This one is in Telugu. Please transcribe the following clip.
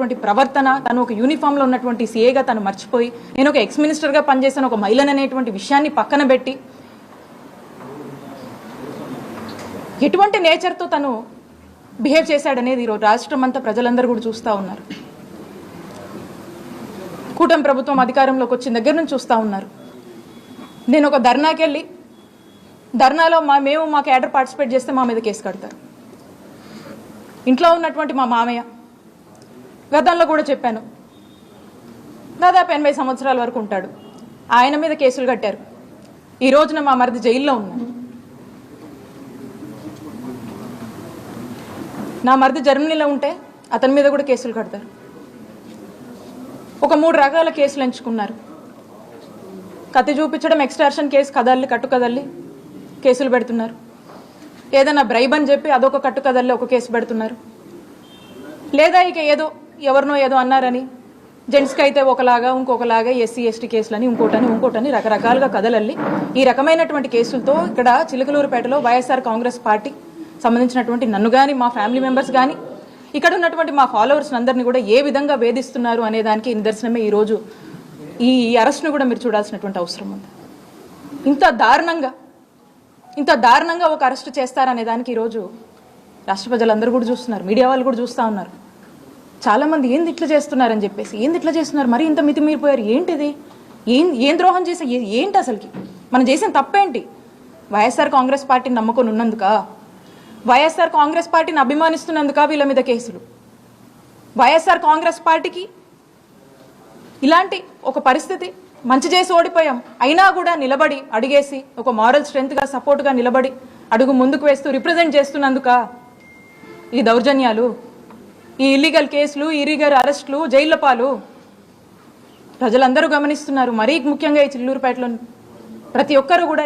అనేటువంటి ప్రవర్తన, తను ఒక యూనిఫామ్లో ఉన్నటువంటి సీఏగా తను మర్చిపోయి, నేను ఒక ఎక్స్ మినిస్టర్గా పనిచేసిన ఒక మహిళను అనేటువంటి విషయాన్ని పక్కన పెట్టి ఎటువంటి నేచర్తో తను బిహేవ్ చేశాడనేది ఈరోజు రాష్ట్రం అంతా ప్రజలందరూ కూడా చూస్తూ ఉన్నారు. కూటమి ప్రభుత్వం అధికారంలోకి వచ్చిన దగ్గర నుంచి చూస్తూ ఉన్నారు. నేను ఒక ధర్నాకి వెళ్ళి ధర్నాలో మేము మా క్యాడర్ పార్టిసిపేట్ చేస్తే మా మీద కేసు కడతారు. ఇంట్లో ఉన్నటువంటి మా మామయ్య, గతంలో కూడా చెప్పాను, దాదాపు 80 సంవత్సరాల వరకు ఉంటాడు, ఆయన మీద కేసులు కట్టారు. ఈ రోజున మా మరిది జైల్లో ఉన్నాడు. నా మరిది జర్మనీలో ఉంటే అతని మీద కూడా కేసులు కడతారు. ఒక 3 రకాల కేసులు ఎంచుకున్నారు. కత్తి చూపించడం, ఎక్స్టార్షన్ కేసు, కదల్లి కట్టు కదల్లి కేసులు పెడుతున్నారు. ఏదైనా బ్రైబ్ అని చెప్పి అదొక కట్టు కదల్లి ఒక కేసు పెడుతున్నారు. లేదా ఇక ఏదో ఎవరినో ఏదో అన్నారని జెంట్స్కి అయితే ఒకలాగా, ఇంకొకలాగా ఎస్సీ ఎస్టీ కేసులని, ఇంకోటని రకరకాలుగా కదలల్లి ఈ రకమైనటువంటి కేసులతో ఇక్కడ చిలకలూరుపేటలో వైఎస్ఆర్ కాంగ్రెస్ పార్టీ సంబంధించినటువంటి నన్ను కానీ, మా ఫ్యామిలీ మెంబర్స్ కానీ, ఇక్కడ ఉన్నటువంటి మా ఫాలోవర్స్ అందరినీ కూడా ఏ విధంగా వేధిస్తున్నారు అనే దానికి నిదర్శనమే ఈరోజు ఈ అరెస్ట్ను కూడా మీరు చూడాల్సినటువంటి అవసరం ఉంది. ఇంత దారుణంగా ఒక అరెస్ట్ చేస్తారనే దానికి ఈరోజు రాష్ట్ర ప్రజలందరూ కూడా చూస్తున్నారు, మీడియా వాళ్ళు కూడా చూస్తూ ఉన్నారు. చాలామంది ఏంది ఇట్లా చేస్తున్నారని చెప్పేసి, ఏంది ఇట్లా చేస్తున్నారు, మరి ఇంత మితిమీరిపోయారు, ఏంటిది, ఏం ద్రోహం చేసే, ఏంటి అసలుకి మనం చేసిన తప్పేంటి? వైఎస్ఆర్ కాంగ్రెస్ పార్టీని నమ్ముకొని ఉన్నందుక, వైఎస్ఆర్ కాంగ్రెస్ పార్టీని అభిమానిస్తున్నందుక వీళ్ళ మీద కేసులు? వైఎస్ఆర్ కాంగ్రెస్ పార్టీకి ఇలాంటి ఒక పరిస్థితి, మంచి చేసి ఓడిపోయాం అయినా కూడా నిలబడి అడిగేసి ఒక మారల్ స్ట్రెంగ్త్గా సపోర్ట్గా నిలబడి అడుగు ముందుకు వేస్తూ రిప్రజెంట్ చేస్తున్నందుక ఈ దౌర్జన్యాలు, ఈ ఇల్లీగల్ కేసులు, ఇల్లీగల్ అరెస్టులు, జైళ్ల పాలు ప్రజలందరూ గమనిస్తున్నారు. మరీ ముఖ్యంగా ఈ చిల్లూరుపేటలో ప్రతి ఒక్కరు కూడా